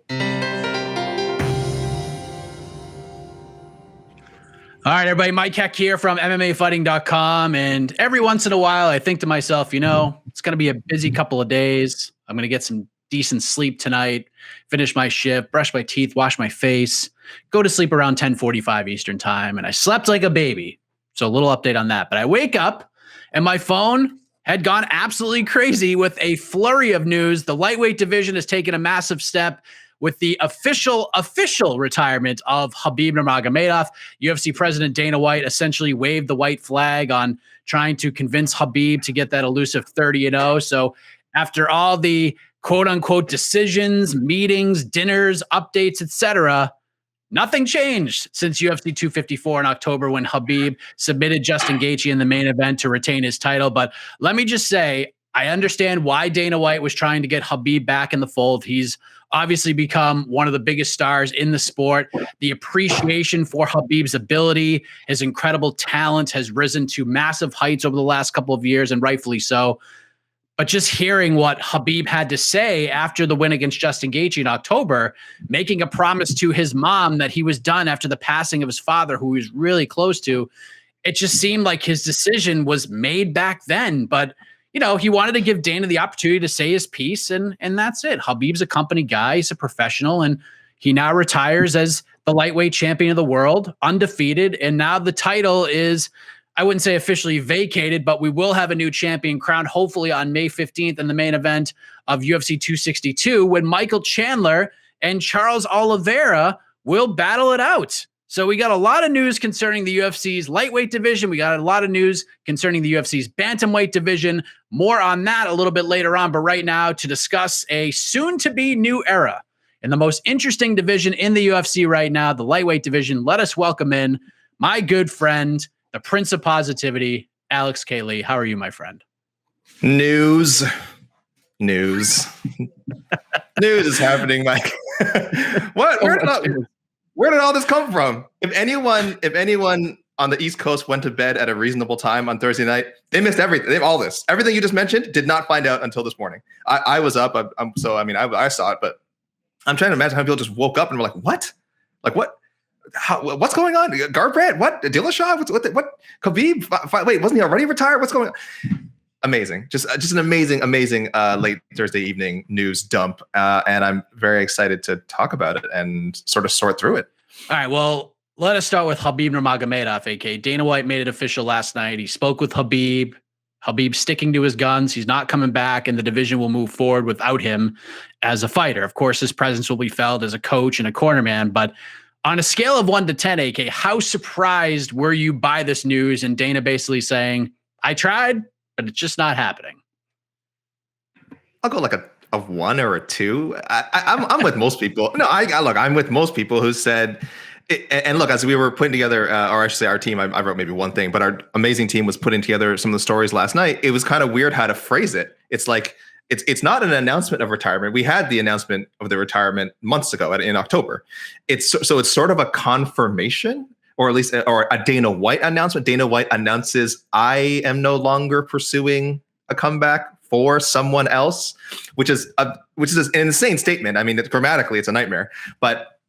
All right, everybody, Mike Heck here from MMAfighting.com. And every once in a while, I think to myself, it's going to be a busy couple of days. I'm going to get some decent sleep tonight, finish my shift, brush my teeth, wash my face, go to sleep around 10:45 Eastern time. And I slept like a baby. So a little update on that. But I wake up and my phone had gone absolutely crazy with a flurry of news. The lightweight division has taken a massive step with the official retirement of Khabib Nurmagomedov. UFC President Dana White essentially waved the white flag on trying to convince Khabib to get that elusive 30-0. So after all the quote-unquote decisions, meetings, dinners, updates, etc., nothing changed since UFC 254 in October when Khabib submitted Justin Gaethje in the main event to retain his title. But let me just say, I understand why Dana White was trying to get Khabib back in the fold. He's obviously become one of the biggest stars in the sport. The appreciation for Khabib's ability, his incredible talent has risen to massive heights over the last couple of years, and rightfully so. But just hearing what Khabib had to say after the win against Justin Gaethje in October, making a promise to his mom that he was done after the passing of his father, who he was really close to, it just seemed like his decision was made back then. But he wanted to give Dana the opportunity to say his piece, and that's it. Khabib's a company guy. He's a professional, and he now retires as the lightweight champion of the world, undefeated. And now the title is, I wouldn't say officially vacated, but we will have a new champion crowned hopefully on May 15th in the main event of UFC 262 when Michael Chandler and Charles Oliveira will battle it out. So we got a lot of news concerning the UFC's lightweight division. We got a lot of news concerning the UFC's bantamweight division. More on that a little bit later on. But right now, to discuss a soon-to-be new era in the most interesting division in the UFC right now, the lightweight division, let us welcome in my good friend, the Prince of Positivity, Alex K. Lee. How are you, my friend? News is happening, Mike. What? Where did all this come from? If anyone on the East Coast went to bed at a reasonable time on Thursday night, they missed everything. Everything you just mentioned, did not find out until this morning. I was up, I saw it, but I'm trying to imagine how people just woke up and were like, "What? Like what? What's going on? Garbrandt? What? Dillashaw? What? Khabib? Wait, wasn't he already retired? What's going on?" Amazing, just an amazing late Thursday evening news dump, and I'm very excited to talk about it and sort of sort through it. All right, well, let us start with Khabib Nurmagomedov, aka Dana White made it official last night. He spoke with Khabib. Khabib's sticking to his guns. He's not coming back, and the division will move forward without him as a fighter. Of course, his presence will be felt as a coach and a cornerman, but on a scale of 1 to 10, AK, how surprised were you by this news and Dana basically saying, "I tried, but it's just not happening"? I'll go like a 1 or a 2. I'm with most people. No, I'm with most people who said, and look, as we were putting together, or I should say our team, I wrote maybe one thing, but our amazing team was putting together some of the stories last night. It was kind of weird how to phrase it. It's like, it's not an announcement of retirement. We had the announcement of the retirement months ago in October. It's sort of a confirmation, or at least a Dana White announcement. Dana White announces, "I am no longer pursuing a comeback for someone else," which is an insane statement. I mean, grammatically, it's a nightmare, but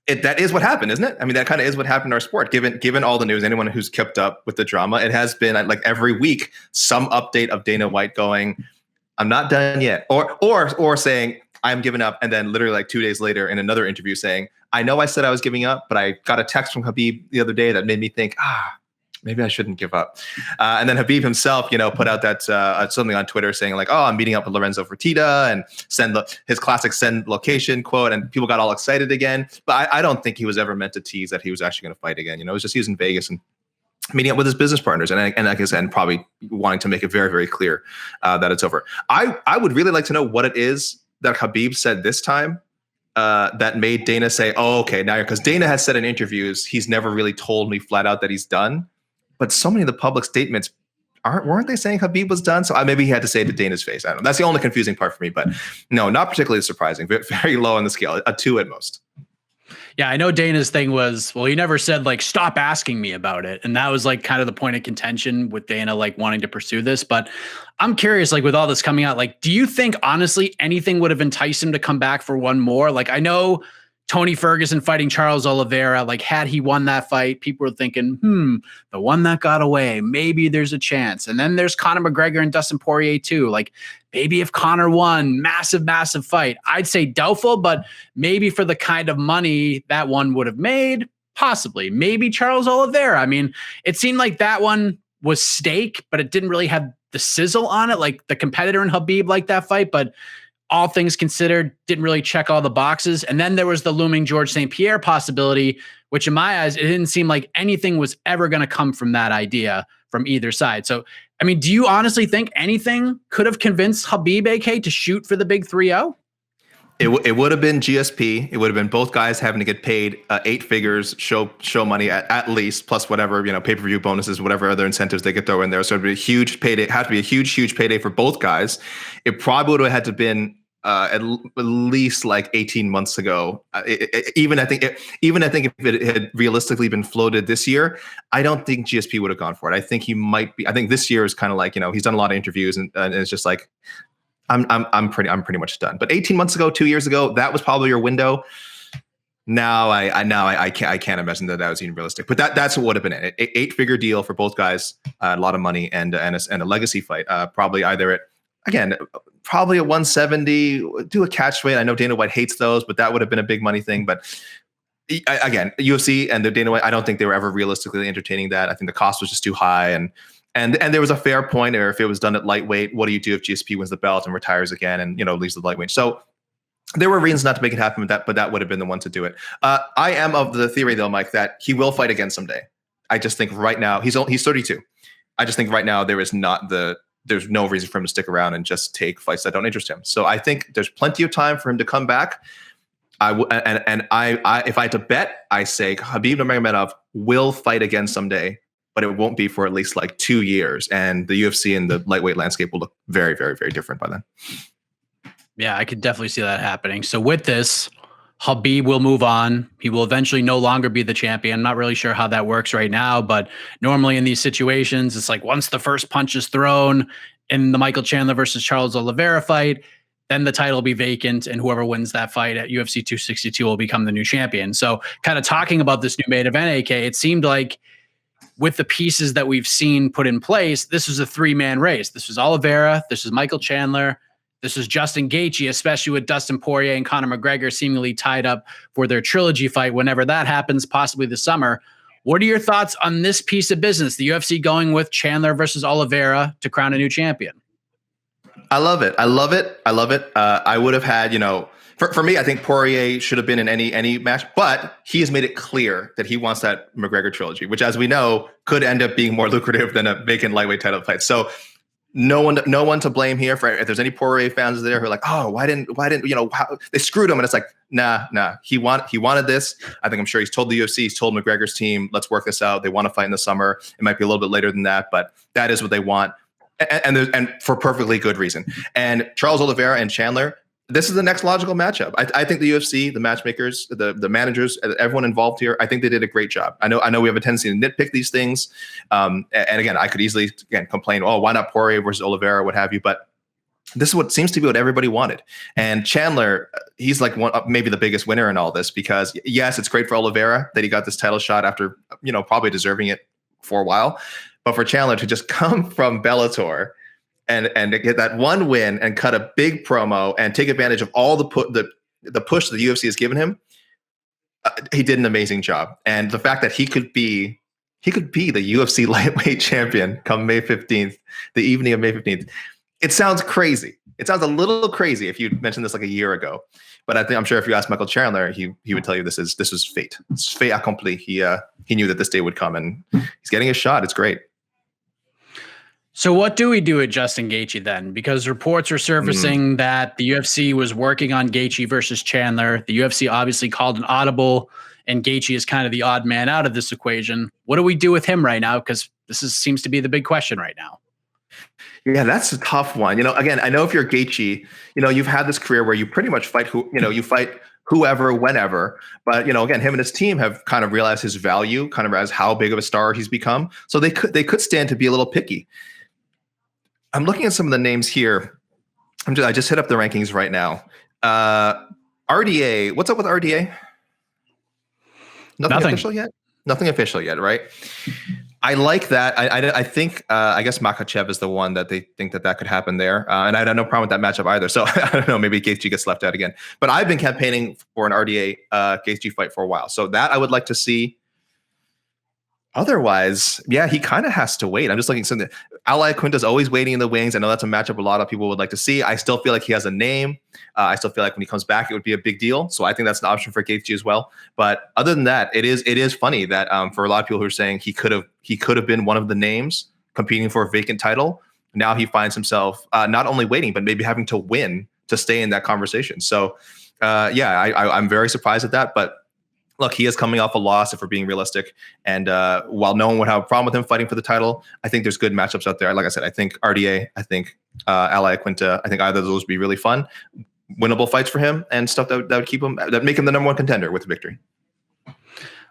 that is what happened, isn't it? I mean, that kind of is what happened in our sport. Given all the news, anyone who's kept up with the drama, it has been like every week some update of Dana White going, "I'm not done yet," or saying, "I'm giving up," and then literally like 2 days later in another interview saying, "I know I said I was giving up, but I got a text from Khabib the other day that made me think, maybe I shouldn't give up." And then Khabib himself, put out that something on Twitter saying like, "Oh, I'm meeting up with Lorenzo Fertitta," and his classic send location quote, and people got all excited again. But I don't think he was ever meant to tease that he was actually going to fight again. It was just he was in Vegas and meeting up with his business partners, and like I said, and probably wanting to make it very, very clear that it's over. I would really like to know what it is that Khabib said this time that made Dana say, "Oh, okay, now," because Dana has said in interviews he's never really told me flat out that he's done, but so many of the public statements weren't they saying Khabib was done? So maybe he had to say it to Dana's face. I don't know. That's the only confusing part for me, but no, not particularly surprising. Very low on the scale, a 2 at most. Yeah, I know Dana's thing was, well, he never said like, stop asking me about it. And that was like kind of the point of contention with Dana, like wanting to pursue this. But I'm curious, like with all this coming out, like, do you think honestly anything would have enticed him to come back for one more? Like, I know Tony Ferguson fighting Charles Oliveira, like had he won that fight, people were thinking, the one that got away, maybe there's a chance. And then there's Conor McGregor and Dustin Poirier too. Like maybe if Conor won, massive fight. I'd say doubtful, but maybe for the kind of money that one would have made, possibly. Maybe Charles Oliveira. I mean, it seemed like that one was stake, but it didn't really have the sizzle on it. Like the competitor in Khabib liked that fight, but all things considered, didn't really check all the boxes. And then there was the looming George St. Pierre possibility, which in my eyes, it didn't seem like anything was ever going to come from that idea from either side. So, I mean, do you honestly think anything could have convinced Khabib AK to shoot for the big 3-0? It would have been GSP. It would have been both guys having to get paid 8 figures, show money at least, plus whatever, pay-per-view bonuses, whatever other incentives they could throw in there. So it'd be a huge payday. It had to be a huge payday for both guys. It probably would have had to been at least like 18 months ago. Even I think if it had realistically been floated this year, I don't think GSP would have gone for it. I think he might be. I think this year is kind of like, he's done a lot of interviews and it's just like, I'm pretty much done. But 18 months ago, 2 years ago, that was probably your window. Now I can't imagine that was even realistic. But that's what would have been it. 8-figure deal for both guys, a lot of money and a legacy fight. Probably either probably at 170, do a catch weight. I know Dana White hates those, but that would have been a big money thing. But again, UFC and the Dana White, I don't think they were ever realistically entertaining that. I think the cost was just too high. And there was a fair point, or if it was done at lightweight, what do you do if GSP wins the belt and retires again and, leaves the lightweight? So there were reasons not to make it happen with that, but that would have been the one to do it. I am of the theory though, Mike, that he will fight again someday. I just think right now he's 32. I just think right now there's no reason for him to stick around and just take fights that don't interest him. So I think there's plenty of time for him to come back. If I had to bet, I say Khabib Nurmagomedov will fight again someday, but it won't be for at least like 2 years. And the UFC and the lightweight landscape will look very, very, very different by then. Yeah, I could definitely see that happening. So with this, Khabib will move on. He will eventually no longer be the champion. I'm not really sure how that works right now, but normally in these situations, it's like once the first punch is thrown in the Michael Chandler versus Charles Oliveira fight, then the title will be vacant, and whoever wins that fight at UFC 262 will become the new champion. So kind of talking about this new main event, AK, it seemed like with the pieces that we've seen put in place, this was a 3-man race. This was Oliveira, this is Michael Chandler, this is Justin Gaethje, especially with Dustin Poirier and Conor McGregor seemingly tied up for their trilogy fight whenever that happens, possibly this summer. What are your thoughts on this piece of business, the UFC going with Chandler versus Oliveira to crown a new champion? I love it. I would have had, for me, I think Poirier should have been in any match, but he has made it clear that he wants that McGregor trilogy, which, as we know, could end up being more lucrative than a vacant lightweight title fight. So no one to blame here. For if there's any Poirier fans there who are like, oh, why didn't they screwed him? And it's like, nah. He wanted this. I'm sure he's told the UFC, he's told McGregor's team, let's work this out. They want to fight in the summer. It might be a little bit later than that, but that is what they want. And for perfectly good reason. And Charles Oliveira and Chandler, this is the next logical matchup. I think the UFC, the matchmakers, the managers, everyone involved here, I think they did a great job. I know we have a tendency to nitpick these things. And again, I could easily complain, oh, why not Poirier versus Oliveira, what have you? But this is what seems to be what everybody wanted. And Chandler, he's like maybe the biggest winner in all this, because yes, it's great for Oliveira that he got this title shot after, probably deserving it for a while. But for Chandler to just come from Bellator and to get that one win and cut a big promo and take advantage of all the push that the UFC has given him, he did an amazing job. And the fact that he could be the UFC lightweight champion come May 15th, the evening of May 15th, it sounds crazy. It sounds a little crazy if you mentioned this like a year ago. But I'm sure if you asked Michael Chandler, he would tell you this was fate. It's fait accompli. He knew that this day would come, and he's getting a shot. It's great. So what do we do with Justin Gaethje then? Because reports are surfacing that the UFC was working on Gaethje versus Chandler. The UFC obviously called an audible, and Gaethje is kind of the odd man out of this equation. What do we do with him right now? Because this seems to be the big question right now. Yeah, that's a tough one. Again, I know if you're Gaethje, you've had this career where you pretty much fight you fight whoever, whenever. But again, him and his team have kind of realized his value, kind of as how big of a star he's become. So they could stand to be a little picky. I'm looking at some of the names here. I just hit up the rankings right now. RDA, what's up with RDA? Nothing official yet? Nothing official yet, right? I like that. I think, I guess Makhachev is the one that they think that could happen there. And I had no problem with that matchup either. So I don't know, maybe Gaethje gets left out again. But I've been campaigning for an RDA Gaethje fight for a while. So that I would like to see. Otherwise, yeah, he kind of has to wait. I'm just looking at something. Al Iaquinta's always waiting in the wings. I know that's a matchup a lot of people would like to see. I still feel like he has a name. I still feel like when he comes back, it would be a big deal. So I think that's an option for Gaethje as well. But other than that, it is funny that for a lot of people who are saying he could have been one of the names competing for a vacant title. Now he finds himself not only waiting, but maybe having to win to stay in that conversation. So I'm very surprised at that. But look, he is coming off a loss, if we're being realistic. And while no one would have a problem with him fighting for the title, I think there's good matchups out there. Like I said, I think RDA, I think Al Iaquinta, I think either of those would be really fun, winnable fights for him, and stuff that would keep him, that make him the number one contender with victory.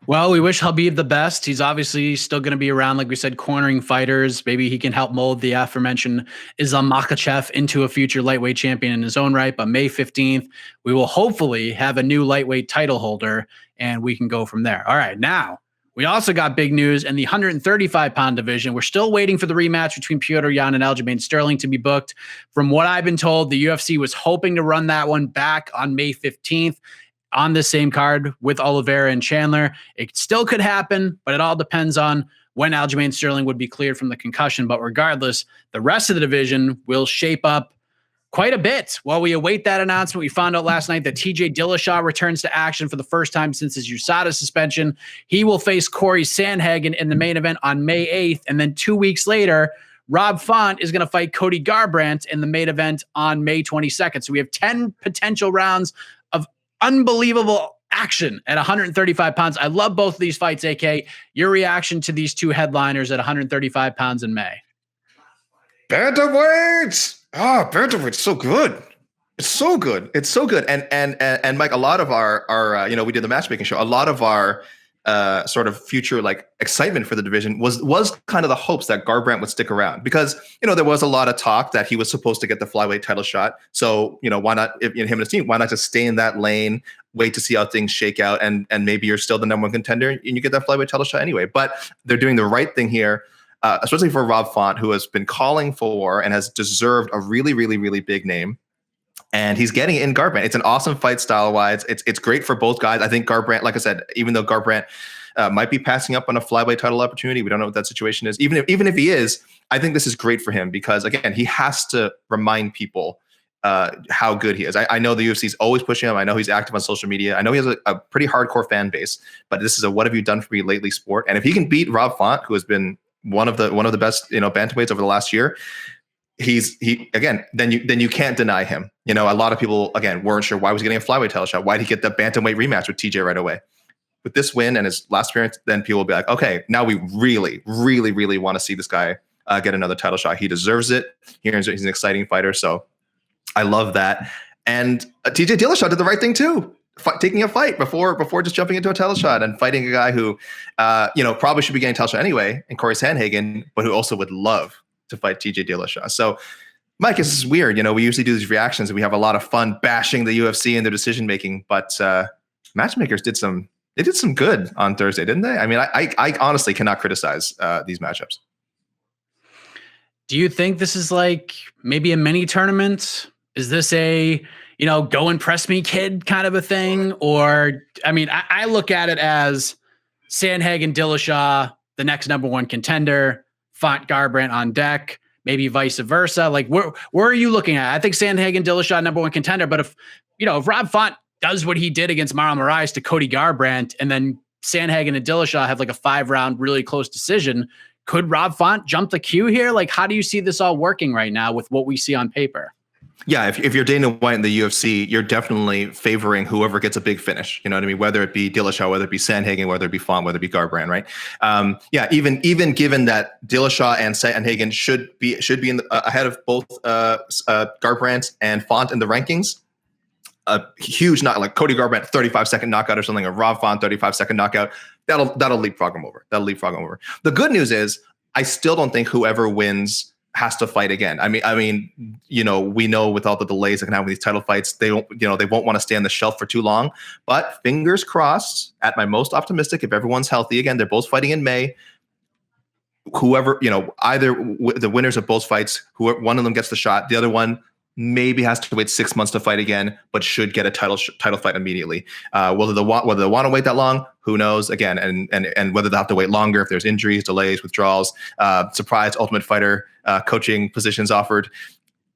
Well, we wish Khabib the best. He's obviously still going to be around, like we said, cornering fighters. Maybe he can help mold the aforementioned Islam Makhachev into a future lightweight champion in his own right. But May 15th, we will hopefully have a new lightweight title holder, and we can go from there. All right, now we also got big news in the 135-pound division. We're still waiting for the rematch between Petr Yan and Aljamain Sterling to be booked. From what I've been told, the UFC was hoping to run that one back on May 15th. On the same card with Oliveira and Chandler. It still could happen, but it all depends on when Aljamain Sterling would be cleared from the concussion. But regardless, the rest of the division will shape up quite a bit. While we await that announcement, we found out last night that T.J. Dillashaw returns to action for the first time since his USADA suspension. He will face Cory Sandhagen in the main event on May 8th. And then 2 weeks later, Rob Font is going to fight Cody Garbrandt in the main event on May 22nd. So we have 10 potential rounds of unbelievable action at 135 pounds. I love both of these fights, AK. Your reaction to these two headliners at 135 pounds in May? Bantamweight! Bantamweight's so good. It's so good. It's so good. And Mike, a lot of our we did the matchmaking show. A lot of our sort of future like excitement for the division was kind of the hopes that Garbrandt would stick around, because there was a lot of talk that he was supposed to get the flyweight title shot. So why not, if him and his team, why not just stay in that lane, wait to see how things shake out, and maybe you're still the number one contender and you get that flyweight title shot anyway. But they're doing the right thing here, especially for Rob Font, who has been calling for and has deserved a really, really, really big name. And he's getting it in Garbrandt. It's an awesome fight style-wise. It's great for both guys. I think Garbrandt, like I said, even though Garbrandt might be passing up on a flyweight title opportunity, we don't know what that situation is. Even if he is, I think this is great for him because, again, he has to remind people how good he is. I know the UFC is always pushing him. I know he's active on social media. I know he has a pretty hardcore fan base, but this is a what have you done for me lately sport. And if he can beat Rob Font, who has been one of the best bantamweights over the last year, then you can't deny him. A lot of people, again, weren't sure why he was getting a flyweight title shot. Why did he get the bantamweight rematch with TJ right away? With this win and his last appearance, then people will be like, okay, now we really, really, really want to see this guy get another title shot. He deserves it. He's an exciting fighter. So I love that. And TJ Dillashaw did the right thing too. Taking a fight before just jumping into a title shot and fighting a guy who, probably should be getting a title shot anyway, and Cory Sandhagen, but who also would love to fight TJ Dillashaw. So, Mike, this is weird. We usually do these reactions and we have a lot of fun bashing the UFC and their decision making, but matchmakers did some good on Thursday, didn't they? I mean, I honestly cannot criticize these matchups. Do you think this is like maybe a mini tournament? Is this a go impress me kid kind of a thing? Or, I mean, I look at it as Sandhagen, Dillashaw, the next number one contender, Font, Garbrandt on deck, maybe vice versa. Like, where are you looking at? I think Sandhagen, Dillashaw, number one contender. But if Rob Font does what he did against Marlon Moraes to Cody Garbrandt, and then Sandhagen and Dillashaw have like a 5-round really close decision, could Rob Font jump the queue here? Like, how do you see this all working right now with what we see on paper? Yeah, if you're Dana White in the UFC, you're definitely favoring whoever gets a big finish. You know what I mean? Whether it be Dillashaw, whether it be Sandhagen, whether it be Font, whether it be Garbrandt, right? Yeah, even given that Dillashaw and Sandhagen should be ahead of both Garbrandt and Font in the rankings. A huge like Cody Garbrandt 35-second knockout or something, or Rob Font 35-second knockout. That'll leapfrog him over. The good news is I still don't think whoever wins has to fight again. I mean, we know with all the delays that can happen with these title fights, they won't want to stay on the shelf for too long. But fingers crossed, at my most optimistic, if everyone's healthy again, they're both fighting in May. Whoever, either the winners of both fights, one of them gets the shot, the other one maybe has to wait 6 months to fight again, but should get a title fight immediately. Whether they want to wait that long, who knows? Again, and whether they'll have to wait longer if there's injuries, delays, withdrawals, surprise Ultimate Fighter coaching positions offered,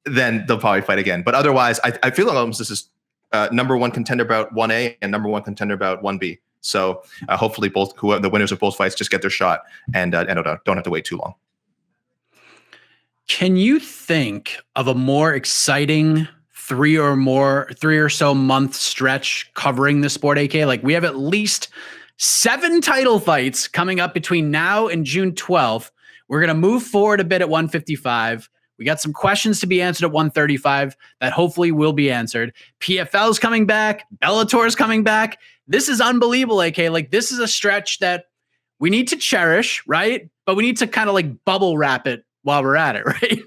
then they'll probably fight again. But otherwise, I feel like this is number one contender bout 1A and number one contender bout 1B. So hopefully the winners of both fights just get their shot and don't have to wait too long. Can you think of a more exciting three or so month stretch covering the sport, AK? Like, we have at least 7 title fights coming up between now and June 12th. We're going to move forward a bit at 155. We got some questions to be answered at 135 that hopefully will be answered. PFL's coming back. Bellator's coming back. This is unbelievable, AK. Like, this is a stretch that we need to cherish, right? But we need to kind of like bubble wrap it while we're at it, right?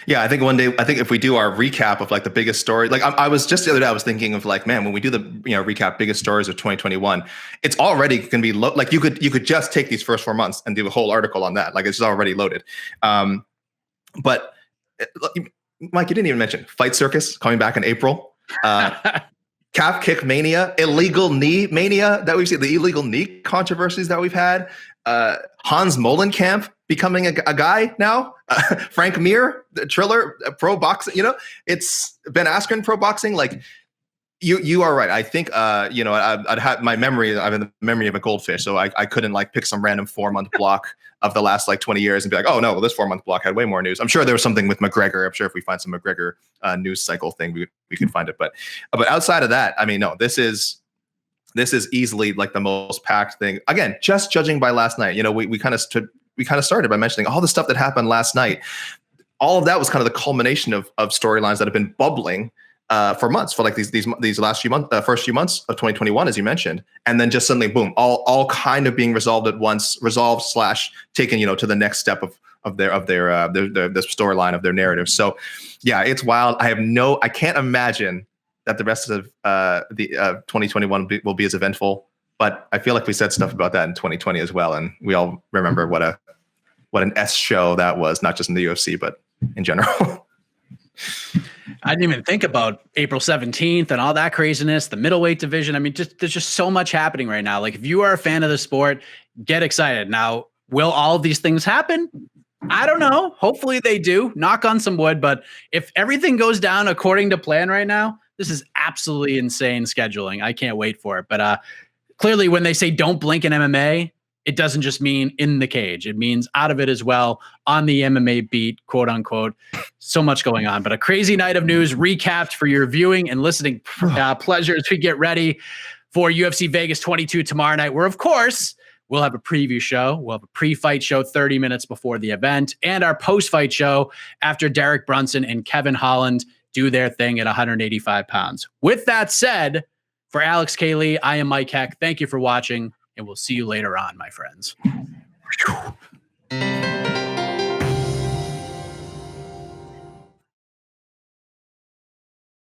Yeah, I think one day, if we do our recap of like the biggest story, like I was just the other day, I was thinking of like, man, when we do the recap biggest stories of 2021, it's already going to be like you could just take these first 4 months and do a whole article on that. Like, it's already loaded. But Mike, you didn't even mention Fight Circus coming back in April. Calf kick mania, illegal knee mania that we've seen, the illegal knee controversies that we've had. Hans Molenkamp becoming a guy now. Frank Mir, the Triller, pro boxing. It's Ben Askren, pro boxing. Like, you are right. I think I'd have my memory. I'm in the memory of a goldfish, so I couldn't like pick some random 4-month block of the last like 20 years and be like, oh no, well, this 4-month block had way more news. I'm sure there was something with McGregor. I'm sure if we find some McGregor news cycle thing, we could find it. But outside of that, I mean, no, this is easily like the most packed thing. Again, just judging by last night, we kind of started by mentioning all the stuff that happened last night. All of that was kind of the culmination of storylines that have been bubbling for months, for like these last few months, first few months of 2021, as you mentioned, and then just suddenly, boom, all kind of being resolved at once, taken to the next step of their storyline of their narrative. So, yeah, it's wild. I can't imagine that the rest of the 2021 will be as eventful. But I feel like we said stuff about that in 2020 as well, and we all remember what an S show that was, not just in the UFC but in general. I didn't even think about April 17th and all that craziness, the middleweight division. I mean, there's just so much happening right now. Like, if you are a fan of the sport, get excited. Now, will all of these things happen? I don't know. Hopefully they do. Knock on some wood. But if everything goes down according to plan right now, this is absolutely insane scheduling. I can't wait for it. But clearly, when they say don't blink in MMA, it doesn't just mean in the cage. It means out of it as well, on the MMA beat, quote unquote. So much going on. But a crazy night of news recapped for your viewing and listening pleasure as we get ready for UFC Vegas 22 tomorrow night, where, of course, we'll have a preview show. We'll have a pre-fight show 30 minutes before the event, and our post-fight show after Derek Brunson and Kevin Holland do their thing at 185 pounds. With that said, for Alex Cayley, I am Mike Heck. Thank you for watching, and we'll see you later on, my friends.